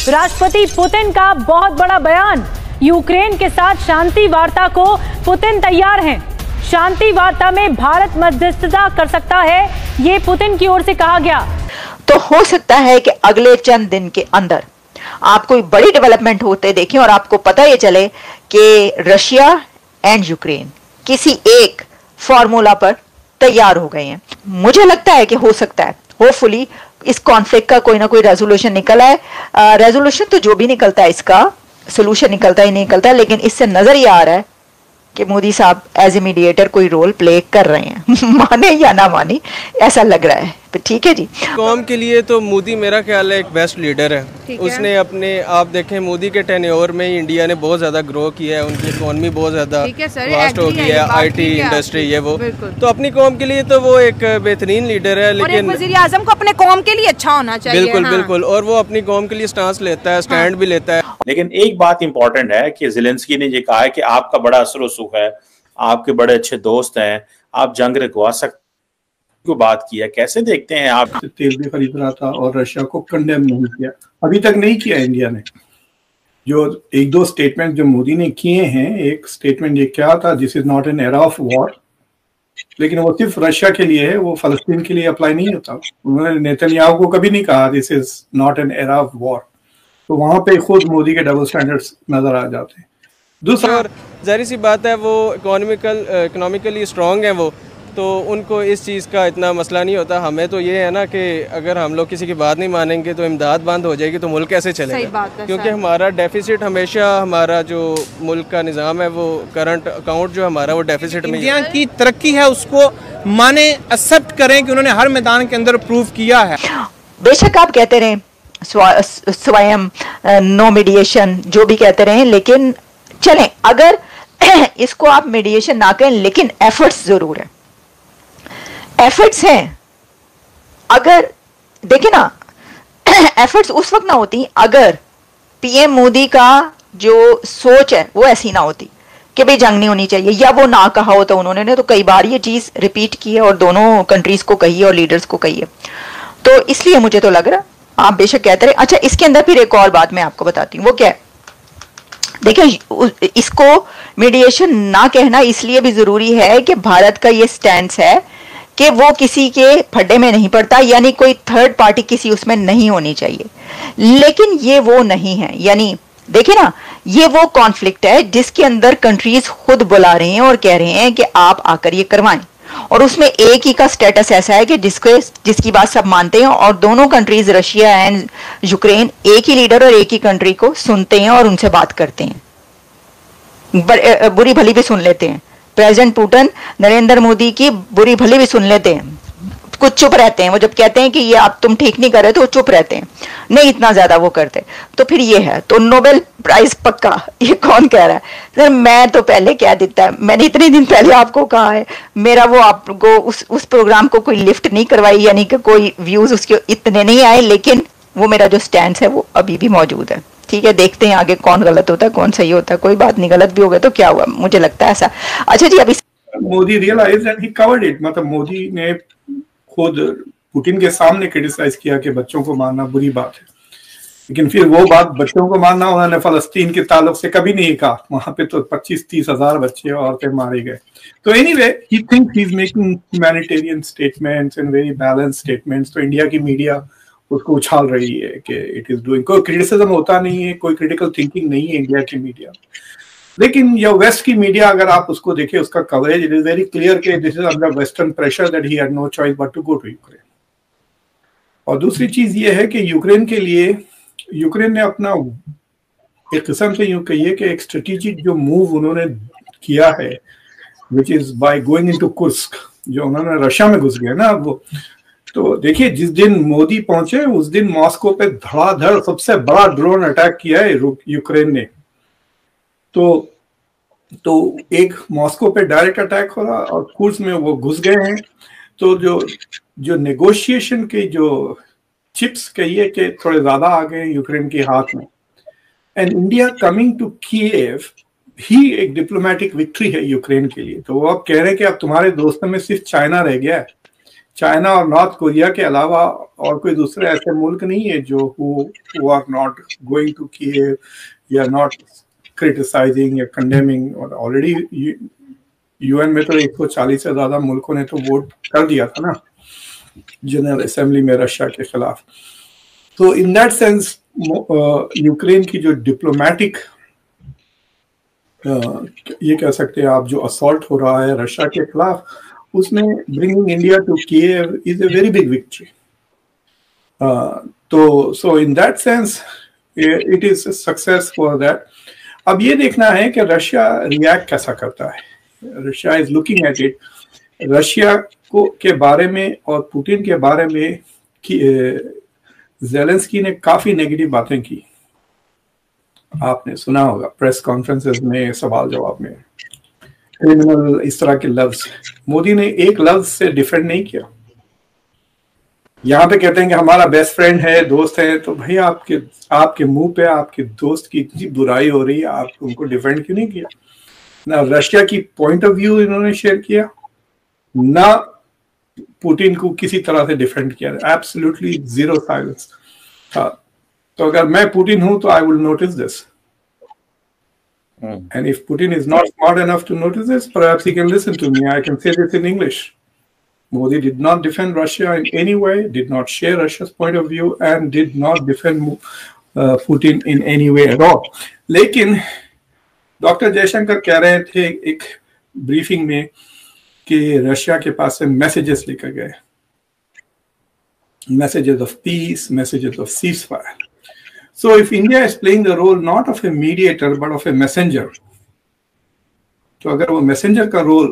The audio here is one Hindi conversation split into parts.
राष्ट्रपति पुतिन का बहुत बड़ा बयान। यूक्रेन के साथ शांति वार्ता को पुतिन तैयार हैं। शांति वार्ता में भारत मध्यस्थता कर सकता है, ये पुतिन की ओर से कहा गया। तो हो सकता है कि अगले चंद दिन के अंदर आप कोई बड़ी डेवलपमेंट होते देखें और आपको पता ये चले कि रशिया एंड यूक्रेन किसी एक फॉर्मूला पर तैयार हो गए हैं। मुझे लगता है कि हो सकता है, होपफुली इस कॉन्फ्लिक्ट का कोई ना कोई रेजोल्यूशन निकला है। रेजोल्यूशन तो जो भी निकलता है, इसका सोल्यूशन निकलता ही निकलता है, लेकिन इससे नजर ये आ रहा है कि मोदी साहब एज ए मीडिएटर कोई रोल प्ले कर रहे हैं। माने या ना माने, ऐसा लग रहा है। ठीक है जी। कौम के लिए तो मोदी मेरा ख्याल है एक बेस्ट लीडर है। उसने अपने, आप देखें मोदी के टेन्योर में ही इंडिया ने बहुत ज्यादा ग्रो किया है, उनकी इकोनॉमी बहुत ज्यादा वास्ट हो गई है, आईटी इंडस्ट्री ये वो। तो अपनी कौम के लिए तो वो एक बेहतरीन लीडर है। लेकिन वज़ीर आज़म को अपने कौम के लिए अच्छा होना चाहिए। बिल्कुल बिल्कुल, और वो अपनी कौम के लिए स्टांस लेता है, स्टैंड भी लेता है। लेकिन एक बात इंपॉर्टेंट है कि ज़ेलेंस्की ने ये कहा है कि आपका बड़ा असर सुख है, आपके बड़े अच्छे दोस्त हैं, आप जंग रुकवा सकते को बात की है। कैसे देखते हैं आप? तेल भी खरीद रहा था और रशिया को कंडेम नहीं किया, अभी तक नहीं किया इंडिया ने। जो एक दो स्टेटमेंट जो मोदी ने किए हैं, एक स्टेटमेंट ये क्या था, this is not an era of war, लेकिन वो सिर्फ रशिया के लिए है, वो फलस्तीन के लिए अप्लाई नहीं होता। उन्होंने नेतन्याहू को कभी नहीं कहा this is not an era of war. तो वहां पे खुद मोदी के डबल स्टैंडर्ड्स नजर आ जाते हैं। दूसरा, जाहिर सी बात है वो इकोनॉमिकली स्ट्रांग है वो, तो उनको इस चीज़ का इतना मसला नहीं होता। हमें तो ये है ना कि अगर हम लोग किसी की बात नहीं मानेंगे तो इमदाद बंद हो जाएगी, तो मुल्क कैसे चलेगा? क्योंकि हमारा डेफिसिट हमेशा, हमारा जो मुल्क का निज़ाम है वो करंट अकाउंट जो हमारा वो डेफिसिट में। इंडिया की तरक्की है, उसको माने, एक्सेप्ट करें कि उन्होंने हर मैदान के अंदर प्रूव किया है। बेशक आप कहते रहे स्वयं नो मीडिएशन, जो भी कहते रहे, लेकिन चलें, अगर इसको आप मीडिएशन ना करें, लेकिन एफर्ट्स जरूर है, एफर्ट्स हैं। अगर देखें ना, एफर्ट्स उस वक्त ना होती अगर पीएम मोदी का जो सोच है वो ऐसी ना होती कि भाई जंग नहीं होनी चाहिए, या वो ना कहा होता उन्होंने तो कई बार ये चीज रिपीट की है और दोनों कंट्रीज को कही है और लीडर्स को कही है। तो इसलिए मुझे तो लग रहा, आप बेशक कहते रहे। अच्छा, इसके अंदर फिर एक और बात मैं आपको बताती हूँ, वो क्या है। देखिए, इसको मीडिएशन ना कहना इसलिए भी जरूरी है कि भारत का ये स्टैंड है कि वो किसी के फड्डे में नहीं पड़ता, यानी कोई थर्ड पार्टी किसी उसमें नहीं होनी चाहिए। लेकिन ये वो नहीं है, यानी देखिए ना, ये वो कॉन्फ्लिक्ट है जिसके अंदर कंट्रीज खुद बुला रहे हैं और कह रहे हैं कि आप आकर ये करवाएं, और उसमें एक ही का स्टेटस ऐसा है कि जिसकी बात सब मानते हैं, और दोनों कंट्रीज रशिया एंड यूक्रेन एक ही लीडर और एक ही कंट्री को सुनते हैं और उनसे बात करते हैं, बुरी भली भी सुन लेते हैं। प्रेसिडेंट पुतिन नरेंद्र मोदी की बुरी भली भी सुन लेते हैं, कुछ चुप रहते हैं। वो जब कहते हैं कि ये आप तुम ठीक नहीं कर रहे तो वो चुप रहते हैं, नहीं इतना ज्यादा वो करते। तो फिर ये है, तो नोबेल प्राइज पक्का, ये कौन कह रहा है? सर मैं तो पहले कह देता है, मैंने इतने दिन पहले आपको कहा है, मेरा वो आपको उस प्रोग्राम को कोई लिफ्ट नहीं करवाई, यानी कि कोई व्यूज उसके इतने नहीं आए, लेकिन वो मेरा जो स्टैंड है वो अभी भी मौजूद है। ठीक है, देखते हैं आगे कौन गलत होता है कौन सही होता है। कोई बात नहीं, गलत भी हो गया तो क्या हुआ, मुझे लगता है ऐसा। अच्छा जी, अभी Modi realize that he covered it, मतलब मोदी ने खुद पुतिन के सामने क्रिटिसाइज किया कि बच्चों को मारना बुरी बात है, लेकिन फिर वो बात बच्चों को मारना उन्होंने फलस्तीन के ताल्लुक से कभी नहीं कहा। वहां पे तो 25-30 हजार बच्चे औरतें मारे गए। तो anyway, he thinks he is making humanitarian statements and very balanced statements. तो इंडिया की मीडिया उसको उछाल रही है कि इट इज डूइंग, कोई क्रिटिसिज्म होता नहीं है, कोई क्रिटिकल थिंकिंग नहीं है इंडिया की मीडिया। लेकिन ये वेस्ट की मीडिया अगर आप उसको देखें, उसका coverage, it is very clear कि this is under western pressure that he had no choice but to go to Ukraine. और दूसरी चीज ये है कि यूक्रेन के लिए, यूक्रेन ने अपना एक किस्म से यूं कहिए कि एक स्ट्रेटेजिक जो मूव उन्होंने किया है, which is by going into Kursk, जो उन्होंने रशिया में घुस गए ना वो। तो देखिए, जिस दिन मोदी पहुंचे उस दिन मॉस्को पे धड़ाधड़ सबसे बड़ा ड्रोन अटैक किया है यूक्रेन ने। तो एक मॉस्को पे डायरेक्ट अटैक हो रहा और कुर्स्क में वो घुस गए हैं। तो जो नेगोशिएशन के जो चिप्स कहिए कि थोड़े ज्यादा आ गए यूक्रेन के हाथ में। And India coming to Kyiv ही एक डिप्लोमेटिक विक्ट्री है यूक्रेन के लिए। तो वो अब कह रहे हैं कि अब तुम्हारे दोस्तों में सिर्फ चाइना रह गया है, चाइना और नॉर्थ कोरिया के अलावा और कोई दूसरे ऐसे मुल्क नहीं है जो who are not going to Kiev या not criticizing या condemning। और ऑलरेडी यूएन में तो 140 से ज्यादा मुल्कों ने तो वोट कर दिया था ना जनरल असेंबली में रशिया के खिलाफ। तो इन दैट सेंस यूक्रेन की जो डिप्लोमेटिक ये कह सकते हैं आप जो असॉल्ट हो रहा है रशिया के खिलाफ, उसमें bringing India to Kyiv is a very big victory. तो so in that sense it is success for that. अब ये देखना है कि रशिया रिएक्ट कैसा करता है। Russia is looking at it. Russia को के बारे में और पुतिन के बारे में ज़ेलेंस्की ने काफी नेगेटिव बातें की, आपने सुना होगा प्रेस कॉन्फ्रेंसेस में, सवाल जवाब में, क्रिमिनल, इस तरह के लफ्ज। मोदी ने एक लफ्ज से डिफेंड नहीं किया। यहाँ पे कहते हैं कि हमारा बेस्ट फ्रेंड है, दोस्त है, तो भाई आपके मुंह पे आपके दोस्त की इतनी बुराई हो रही है, आप उनको डिफेंड क्यों नहीं किया? ना रशिया की पॉइंट ऑफ व्यू इन्होंने शेयर किया, ना पुतिन को किसी तरह से डिफेंड किया। एब्सोल्युटली जीरो साइलेंस था। तो अगर मैं पुतिन हूं तो I will notice this, and if Putin is not smart enough to notice this, perhaps he can listen to me. I can say this in English. Modi did not defend Russia in any way, did not share Russia's point of view, and did not defend Putin in any way at all. लेकिन डॉक्टर जयशंकर कह रहे थे एक ब्रीफिंग में कि रशिया के पास से मैसेजेस लेकर गए, messages of peace, messages of ceasefire. So if India is playing the role not of a mediator but of a messenger, तो अगर वो messenger का रोल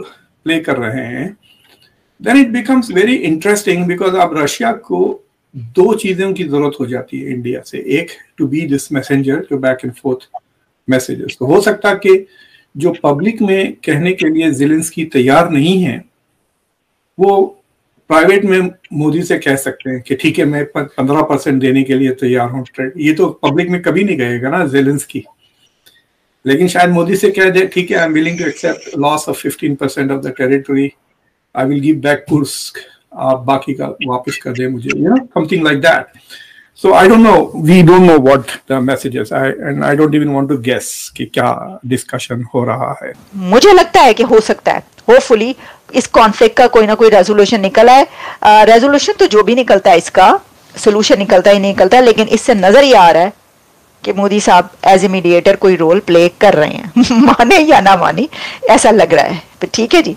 प्ले कर रहे हैं, then it becomes very interesting because अब रशिया को दो चीजों की जरूरत हो जाती है इंडिया से। एक, to be this messenger, to back and forth messages। तो हो सकता है कि जो पब्लिक में कहने के लिए ज़ेलेंस्की तैयार नहीं है, वो प्राइवेट में मोदी से कह सकते हैं कि ठीक है मैं 15% देने के लिए तैयार हूँ। ये तो पब्लिक में कभी नहीं कहेगा ना ज़ेलेंस्की, लेकिन शायद मोदी से कह दे ठीक है I am willing to accept loss of 15% of the territory, I will give back Kursk, आप बाकी का वापस कर दे मुझे, you know, something like that. So I don't know, we don't know what the message is, and I don't even want to guess कि क्या डिस्कशन हो रहा है। मुझे लगता है कि हो सकता है, होपफुली इस कॉन्फ्लिक्ट का कोई ना कोई रेजोल्यूशन निकला है। रेजोल्यूशन तो जो भी निकलता है, इसका सोल्यूशन निकलता ही निकलता है, लेकिन इससे नजर ये आ रहा है कि मोदी साहब एज ए मीडिएटर कोई रोल प्ले कर रहे हैं। माने या ना माने, ऐसा लग रहा है। तो ठीक है जी।